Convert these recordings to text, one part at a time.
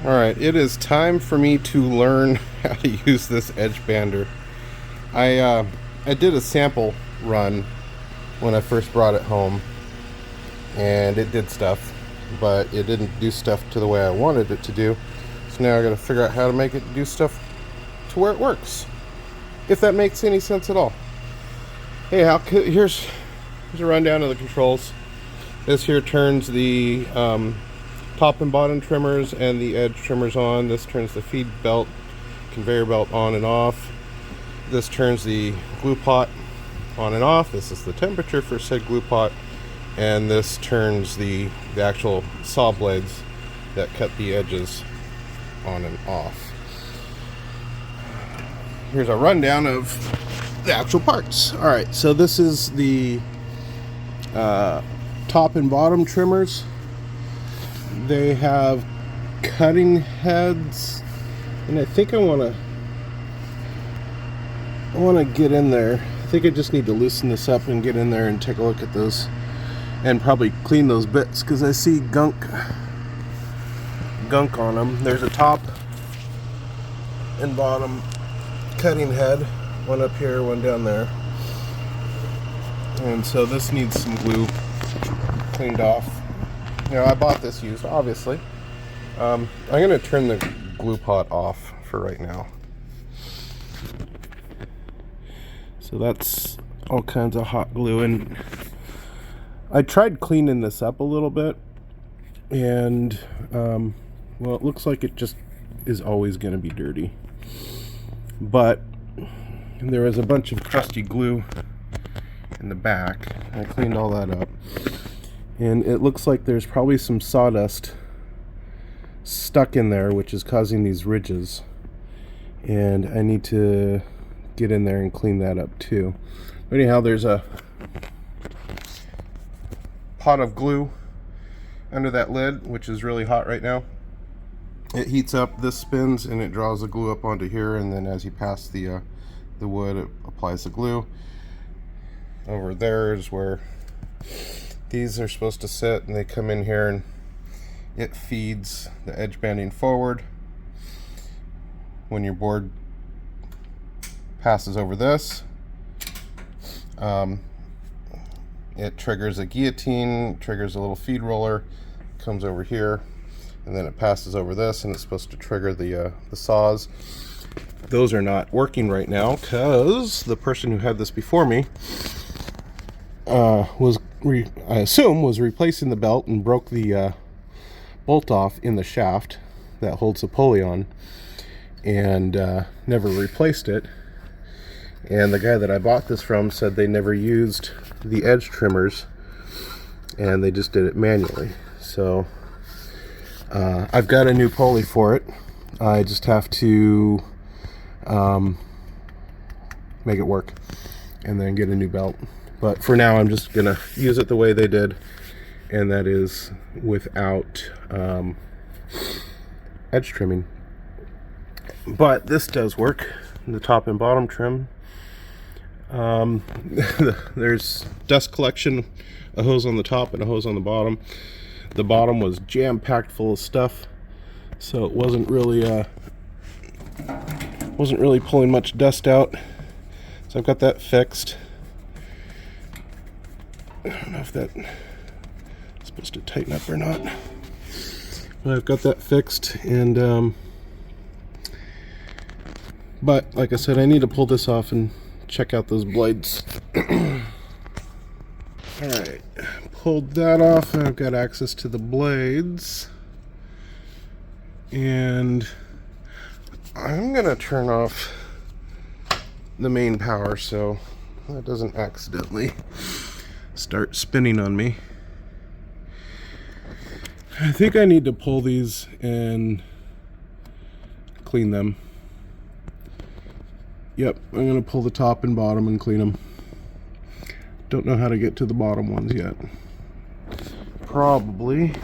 Alright, it is time for me to learn how to use this edgebander. I did a sample run when I first brought it home, and it did stuff, but it didn't do stuff to the way I wanted it to do. So now I gotta figure out how to make it do stuff to where it works, if that makes any sense at all. Hey, here's a rundown of the controls. This here turns the top and bottom trimmers and the edge trimmers on. This turns the feed belt, conveyor belt on and off. This turns the glue pot on and off. This is the temperature for said glue pot. And this turns the actual saw blades that cut the edges on and off. Here's a rundown of the actual parts. Alright, so this is the top and bottom trimmers. They have cutting heads, and I think I want to get in there. I think I just need to loosen this up and get in there and take a look at those, and probably clean those bits because I see gunk on them. There's a top and bottom cutting head, one up here, one down there, and so this needs some glue cleaned off. You know, I bought this used, obviously. I'm going to turn the glue pot off for right now. So that's all kinds of hot glue, and I tried cleaning this up a little bit, and well, it looks like it just is always going to be dirty. But there was a bunch of crusty glue in the back. I cleaned all that up. And it looks like there's probably some sawdust stuck in there, which is causing these ridges. And I need to get in there and clean that up too. But anyhow, there's a pot of glue under that lid, which is really hot right now. It heats up, this spins, and it draws the glue up onto here, and then as you pass the wood, it applies the glue. Over there is where these are supposed to sit, and they come in here and it feeds the edge banding forward. When your board passes over this, it triggers a guillotine, triggers a little feed roller, comes over here, and then it passes over this, and it's supposed to trigger the saws. Those are not working right now because the person who had this before me I assume was replacing the belt and broke the bolt off in the shaft that holds the pulley on, and never replaced it. And the guy that I bought this from said they never used the edge trimmers, and they just did it manually. So I've got a new pulley for it. I just have to make it work and then get a new belt. But for now, I'm just gonna use it the way they did, and that is without edge trimming. But this does work, the top and bottom trim. There's dust collection, a hose on the top and a hose on the bottom. The bottom was jam-packed full of stuff, so it wasn't really pulling much dust out. So I've got that fixed. I don't know if that's supposed to tighten up or not, but I've got that fixed. And but like I said, I need to pull this off and check out those blades. Alright, pulled that off, and I've got access to the blades, and I'm gonna turn off the main power so that doesn't accidentally start spinning on me. I think I need to pull these and clean them. Yep, I'm going to pull the top and bottom and clean them. Don't know how to get to the bottom ones yet. Probably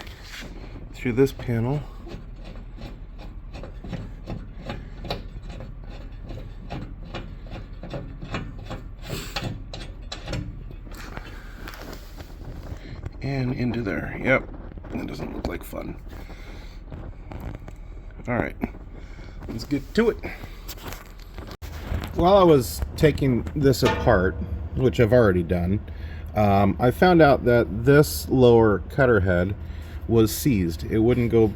through this panel. And into there. Yep, that doesn't look like fun. All right, let's get to it. While I was taking this apart, which I've already done, I found out that this lower cutter head was seized. It wouldn't go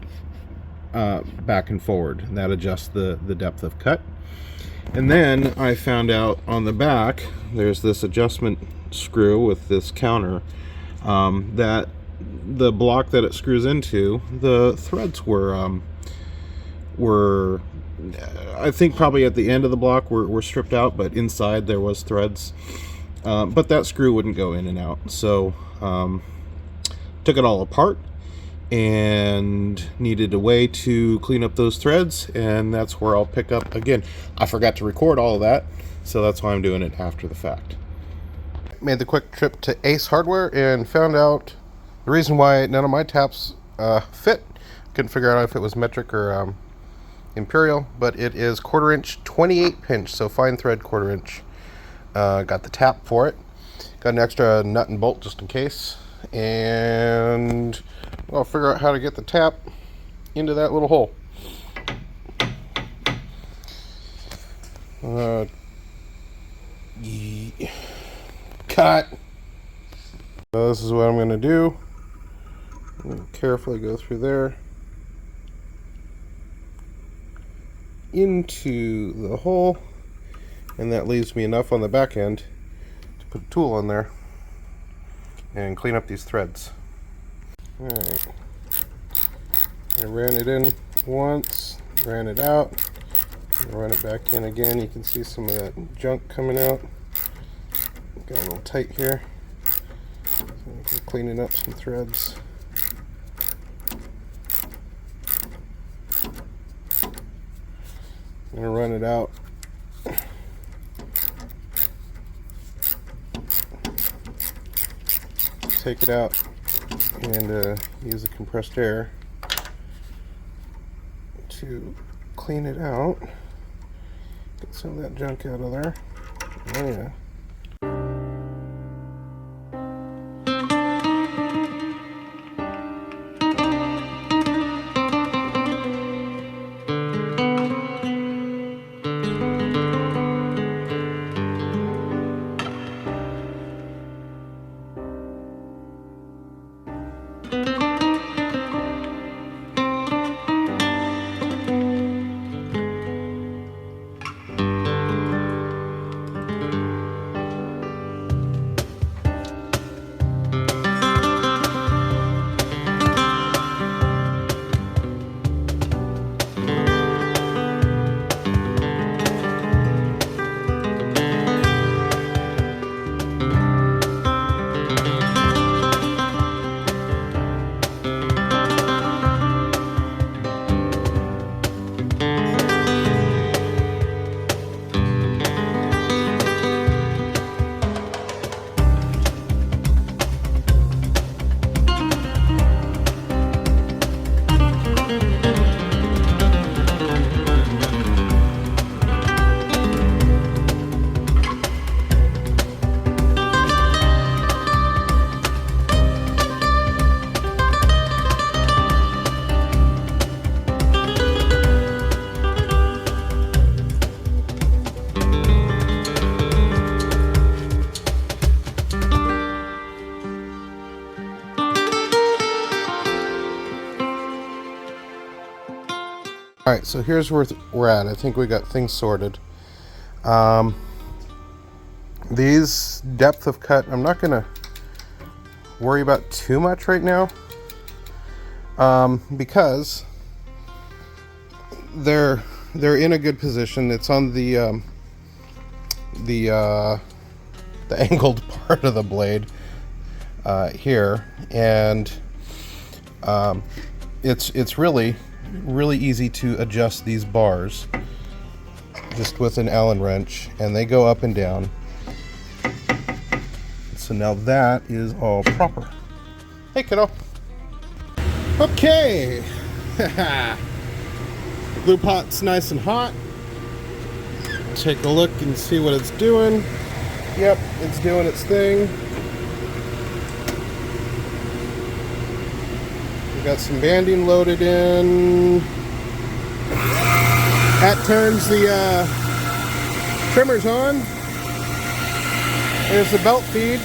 back and forward. That adjusts the depth of cut. And then I found out on the back there's this adjustment screw with this counter, that the block that it screws into, the threads were I think probably at the end of the block were stripped out, but inside there was threads. But that screw wouldn't go in and out, so took it all apart and needed a way to clean up those threads, and that's where I'll pick up again. I forgot to record all of that, so that's why I'm doing it after the fact. Made the quick trip to Ace Hardware and found out the reason why none of my taps fit. Couldn't figure out if it was metric or imperial, but it is 1/4 inch 28 pinch, so fine thread 1/4 inch. Got the tap for it, got an extra nut and bolt just in case, and I'll figure out how to get the tap into that little hole. Cut. So this is what I'm going to do. I'm going to carefully go through there into the hole, and that leaves me enough on the back end to put a tool on there and clean up these threads. Alright, I ran it in once, ran it out, run it back in again. You can see some of that junk coming out. Got a little tight here, so I'm cleaning up some threads. I'm going to run it out. Take it out and use the compressed air to clean it out. Get some of that junk out of there. Oh yeah. Alright, so here's where we're at. I think we got things sorted. These depth of cut, I'm not going to worry about too much right now, because they're in a good position. It's on the angled part of the blade here, and it's really easy to adjust these bars just with an Allen wrench, and they go up and down. So now that is all proper. Hey kiddo. Okay. Glue pot's nice and hot. Take a look and see what it's doing. Yep, it's doing its thing. We got some banding loaded in. That turns the trimmers on. There's the belt feed.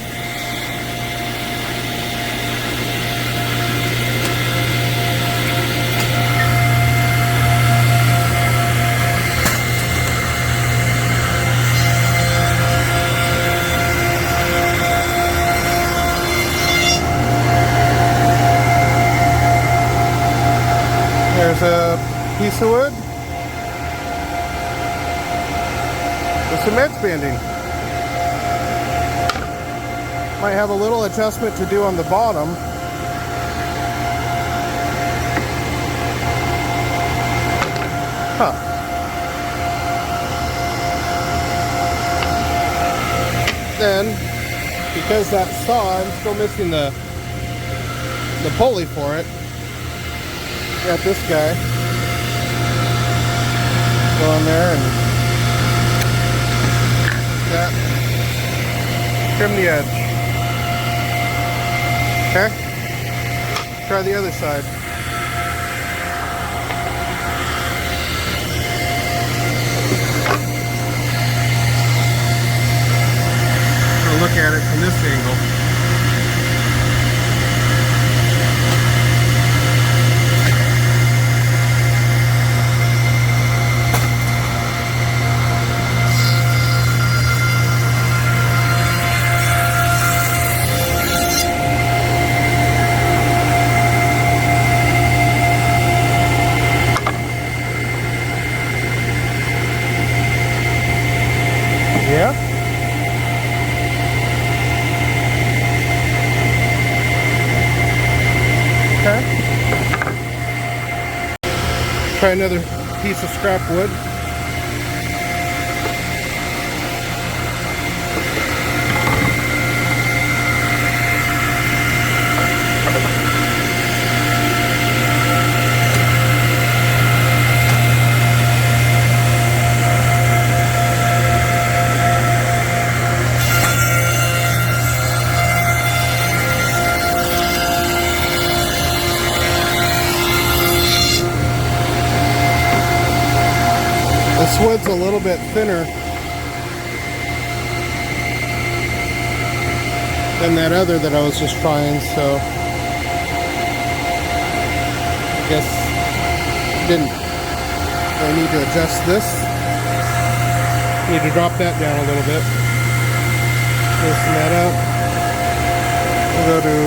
There's a piece of wood with some edge banding. Might have a little adjustment to do on the bottom. Huh. Then, because that saw, I'm still missing the pulley for it. Got this guy. Go on there and that. Trim the edge. Okay. Try the other side. I'll look at it from this angle. Yeah. Okay. Try another piece of scrap wood. This wood's a little bit thinner than that other that I was just trying, so I guess I need to adjust this. Need to drop that down a little bit. Loosen that up. We'll go to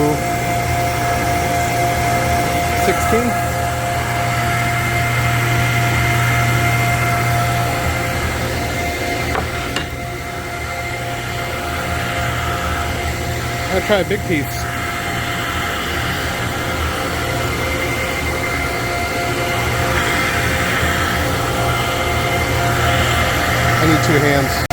16. I'll try a big piece. I need 2 hands.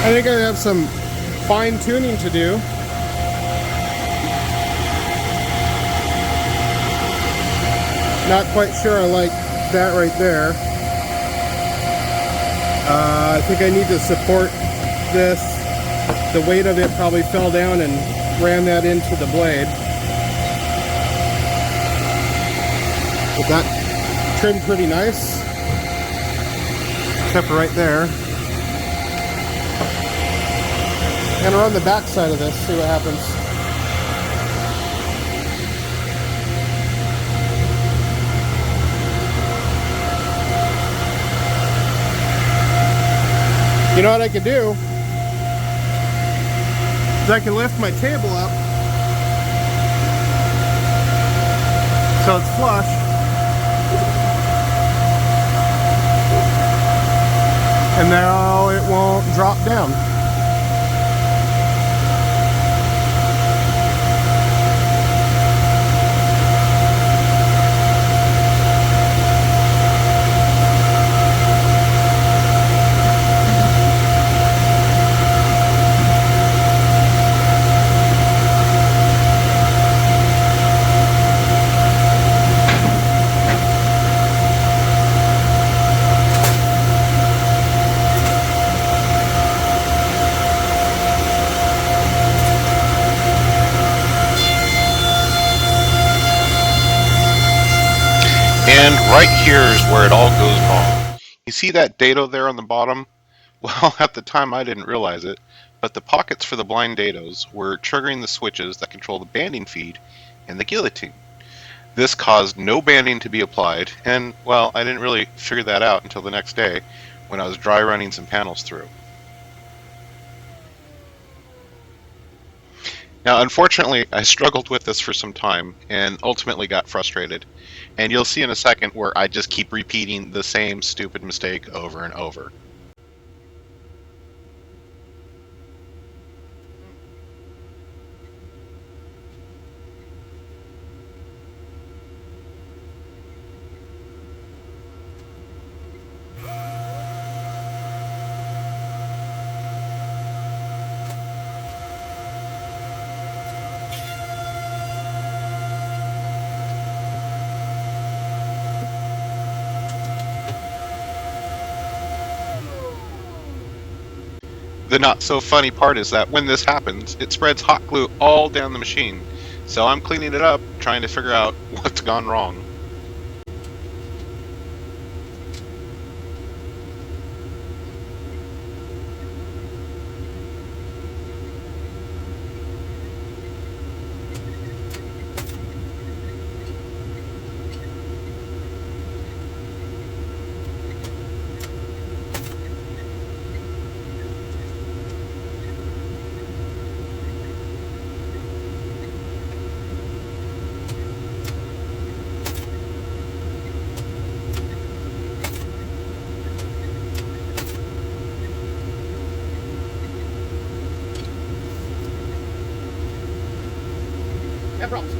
I think I have some fine tuning to do. Not quite sure I like that right there. I think I need to support this. The weight of it probably fell down and ran that into the blade. But that trimmed pretty nice. Except for right there. I'm gonna run the back side of this, see what happens. You know what I could do? Is I can lift my table up So it's flush. And now it won't drop down. And right here is where it all goes wrong. You see that dado there on the bottom? Well, at the time I didn't realize it, but the pockets for the blind dados were triggering the switches that control the banding feed and the guillotine. This caused no banding to be applied, and, well, I didn't really figure that out until the next day when I was dry running some panels through. Now, unfortunately, I struggled with this for some time and ultimately got frustrated. And you'll see in a second where I just keep repeating the same stupid mistake over and over. The not so funny part is that when this happens, it spreads hot glue all down the machine. So I'm cleaning it up, trying to figure out what's gone wrong. No problems.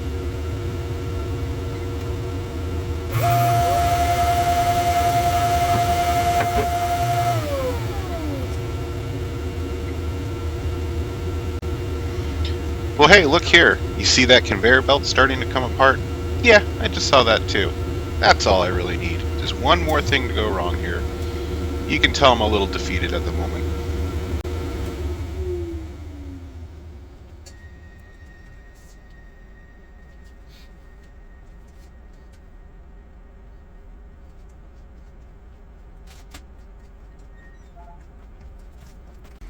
Well, hey, look here. You see that conveyor belt starting to come apart? Yeah, I just saw that too. That's all I really need. Just one more thing to go wrong here. You can tell I'm a little defeated at the moment.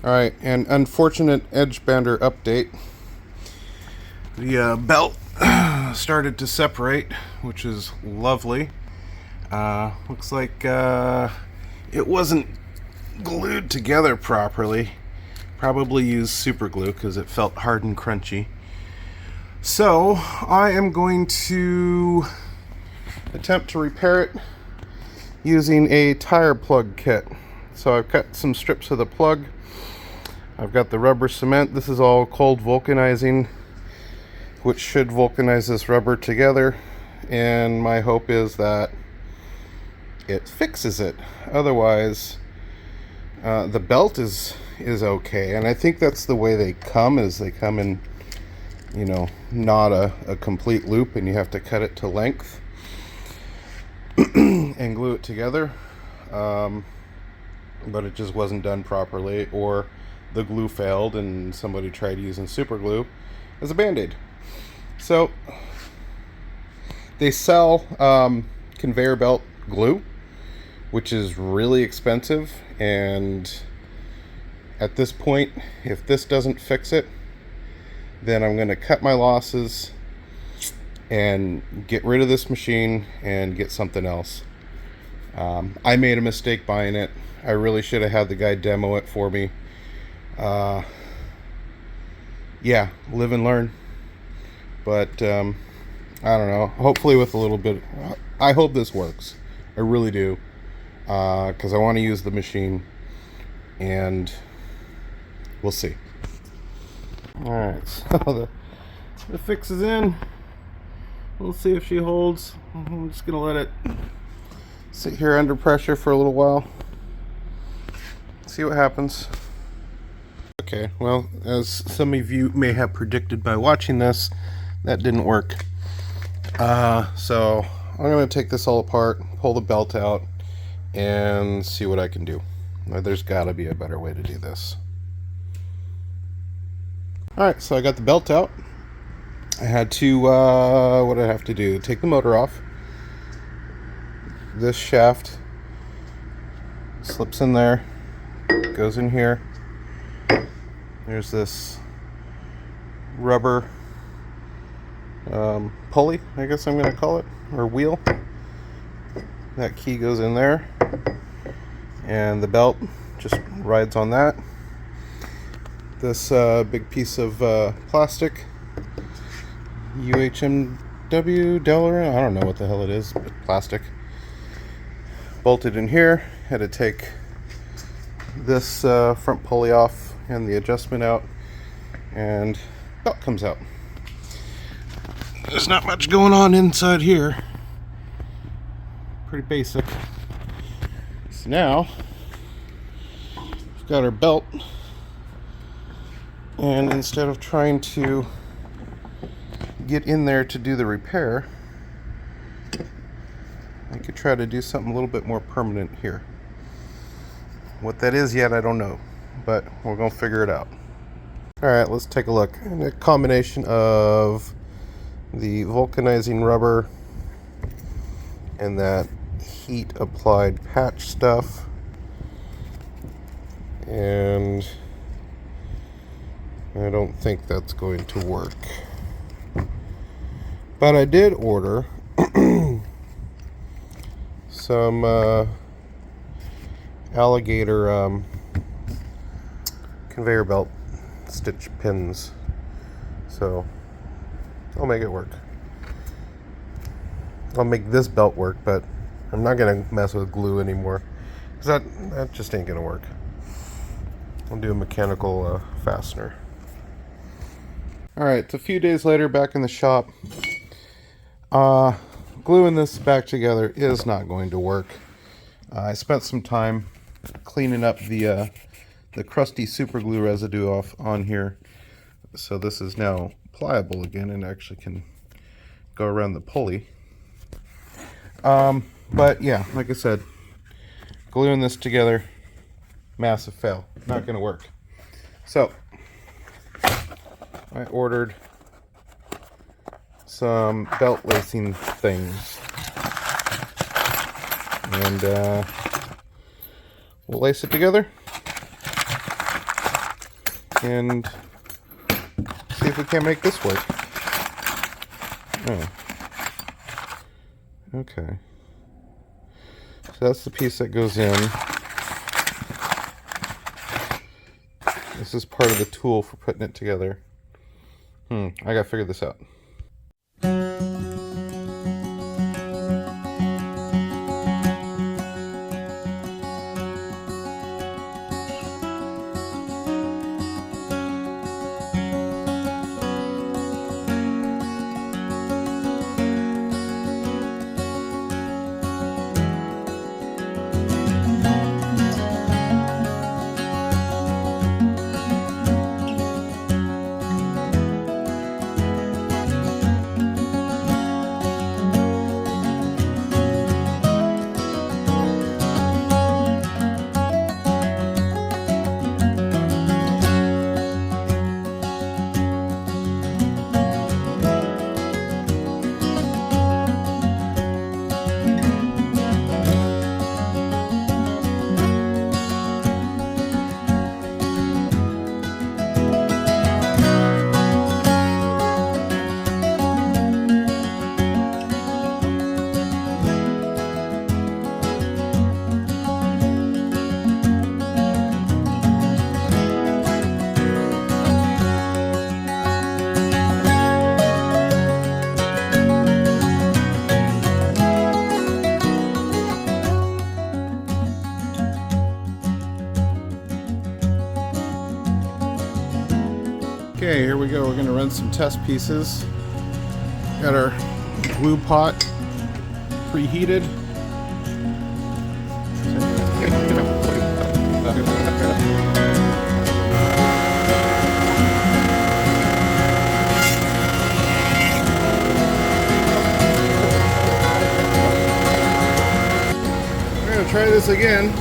Alright, an unfortunate edgebander update. The belt started to separate, which is lovely. Looks like it wasn't glued together properly. Probably used super glue because it felt hard and crunchy. So I am going to attempt to repair it using a tire plug kit. So I've cut some strips of the plug. I've got the rubber cement. This is all cold vulcanizing, which should vulcanize this rubber together, and my hope is that it fixes it. Otherwise, the belt is okay, and I think that's the way they come, is they come in, you know, not a complete loop, and you have to cut it to length and glue it together, but it just wasn't done properly, or the glue failed and somebody tried using super glue as a band-aid. So they sell conveyor belt glue, which is really expensive, and at this point, if this doesn't fix it, then I'm going to cut my losses and get rid of this machine and get something else. I made a mistake buying it. I really should have had the guy demo it for me. Yeah, live and learn. But I don't know. Hopefully with a little bit. I hope this works. I really do. Because I want to use the machine. And we'll see. Alright, so the fix is in. We'll see if she holds. I'm just going to let it sit here under pressure for a little while. See what happens. Okay, well, as some of you may have predicted by watching this, that didn't work. So I'm going to take this all apart, pull the belt out, and see what I can do. There's got to be a better way to do this. Alright, so I got the belt out. I had to, what did I have to do? Take the motor off. This shaft slips in there, goes in here. There's this rubber pulley, I guess I'm going to call it, or wheel. That key goes in there, and the belt just rides on that. This big piece of plastic, UHMW, Delaware, I don't know what the hell it is, but plastic. Bolted in here. Had to take this front pulley off and the adjustment out, and belt comes out. There's not much going on inside here. Pretty basic. So now we've got our belt, and instead of trying to get in there to do the repair, I could try to do something a little bit more permanent here. What that is yet, I don't know, but we're going to figure it out. Alright, let's take a look. And a combination of the vulcanizing rubber and that heat applied patch stuff, and I don't think that's going to work. But I did order some alligator conveyor belt stitch pins, so I'll make it work. I'll make this belt work, but I'm not gonna mess with glue anymore, because that just ain't gonna work. I'll do a mechanical fastener. Alright, it's a few days later, back in the shop. Gluing this back together is not going to work. I spent some time cleaning up the crusty super glue residue off on here, so this is now pliable again and actually can go around the pulley. But yeah, like I said, gluing this together, massive fail. Not going to work. So I ordered some belt lacing things, and we'll lace it together and see if we can make this work. Oh. Okay. So that's the piece that goes in. This is part of the tool for putting it together. I gotta figure this out. we go. We're going to run some test pieces. Got our glue pot preheated. We're going to try this again.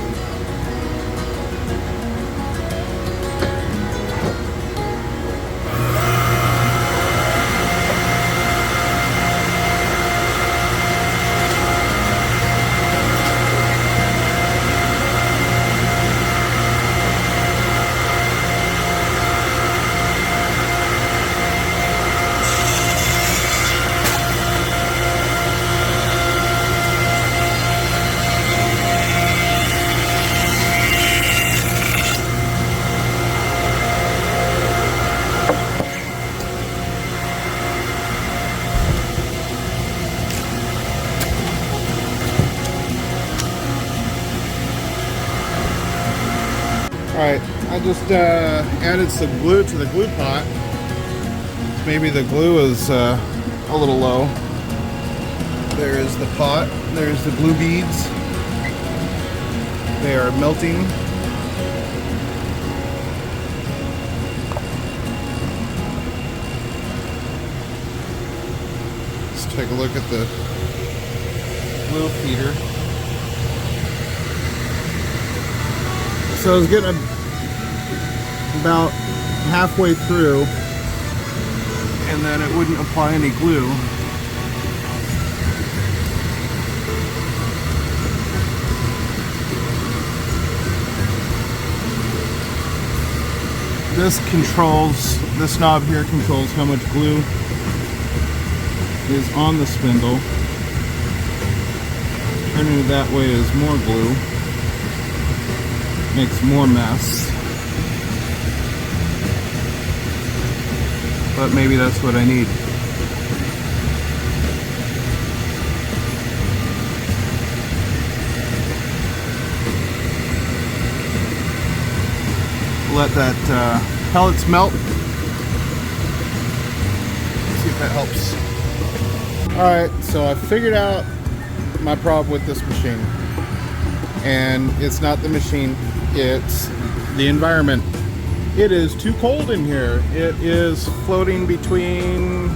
Alright, I just added some glue to the glue pot. Maybe the glue is a little low. There is the pot. There's the glue beads. They are melting. Let's take a look at the glue feeder. So I was getting about halfway through, and then it wouldn't apply any glue. This knob here controls how much glue is on the spindle. Turning it that way is more glue. Makes more mess, but maybe that's what I need. Let that pellets melt. See if that helps. Alright, so I figured out my problem with this machine, and it's not the machine. It's the environment. It is too cold in here. It is floating between,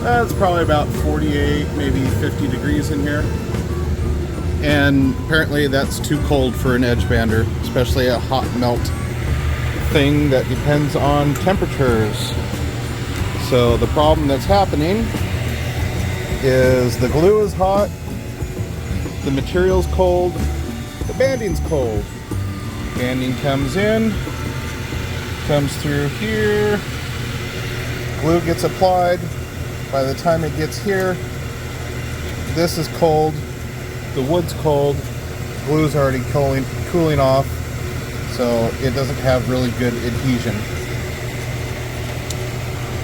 it's probably about 48, maybe 50 degrees in here. And apparently that's too cold for an edgebander, especially a hot melt thing that depends on temperatures. So the problem that's happening is the glue is hot, the material's cold, the banding's cold. Banding comes in, comes through here, glue gets applied. By the time it gets here, this is cold, the wood's cold, glue's already cooling off, so it doesn't have really good adhesion.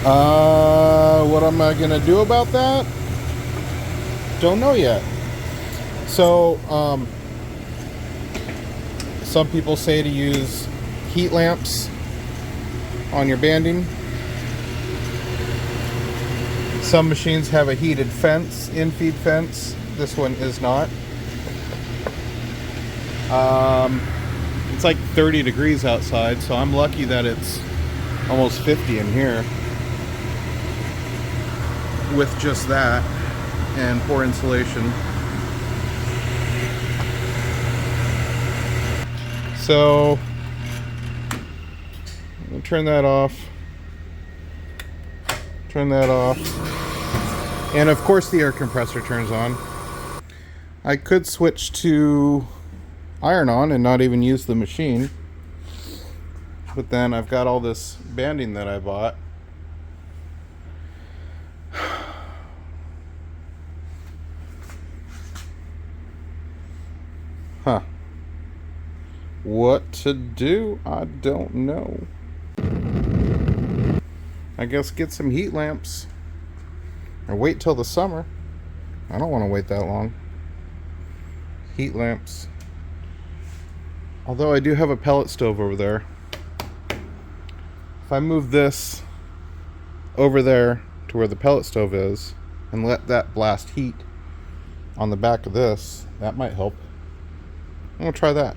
What am I gonna do about that? Don't know yet. So, some people say to use heat lamps on your banding. Some machines have a heated fence, in-feed fence. This one is not. It's like 30 degrees outside, so I'm lucky that it's almost 50 in here with just that and poor insulation. So I'll turn that off, and of course the air compressor turns on. I could switch to iron-on and not even use the machine, but then I've got all this banding that I bought. Huh. What to do? I don't know. I guess get some heat lamps. Or wait till the summer. I don't want to wait that long. Heat lamps. Although I do have a pellet stove over there. if I move this over there to where the pellet stove is and let that blast heat on the back of this, that might help. I'm gonna try that.